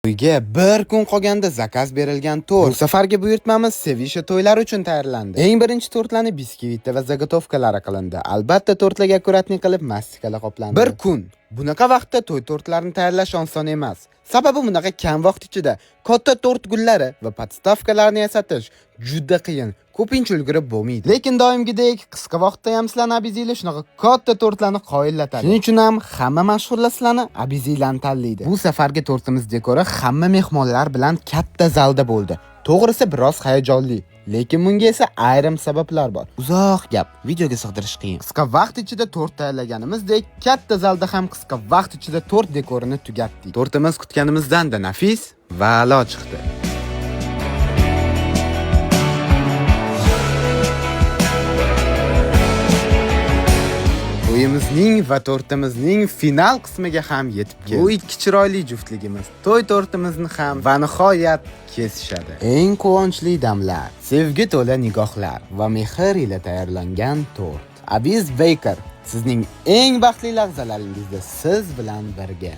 Uyga bir kun qolganda zakaz berilgan to'rt. Bu safargi buyurtmamiz sevisha to'ylar uchun tayyorlandi. Eng birinchi tortlarni biskvitda va zagotovkalari qilindi. Albatta tortlarga akkuratlik qilib mastikalar qoplandi. Bir kun. Bunaqa vaqtda to'y tortlarini tayyorlash oson emas. Sababi bunaqa kam vaqt ichida katta tort gullari va podstavkalarni yasatish juda qiyin. Ko'pincha ulgurib bo'lmaydi. Lekin doimgidek qisqa vaqtda ham sizlarni abiziylar shunaqa katta tortlarni qoyillatadi. Shuning uchun ham hamma mashhurlar sizlarni abiziylarni tanlaydi. Bu safargi tortimiz dekori hamma mehmonlar bilan katta zalda bo'ldi. To'g'risi biroz hayajonli, lekin bunga esa ayrim sabablar bor. Uzoq gap, videoga sig'dirish qiyin. Qisqa vaqt ichida tort tayyorlaganimizdek, katta zalda ham qisqa vaqt ichida tort dekorini tugatdik. Tortimiz kutganimizdan-da nafis va a'lo chiqdi. To'yimizning va tortimizning final qismiga ham yetib keldik. Bu ikki chiroyli juftligimiz to'y tortimizni ham va nihoyat kesishadi. Eng quvonchli damlar, sevgi to'la nigohlar va mehr ila tayyorlangan tort. Abiz Baker sizning eng baxtli lahzalaringizda siz bilan birga.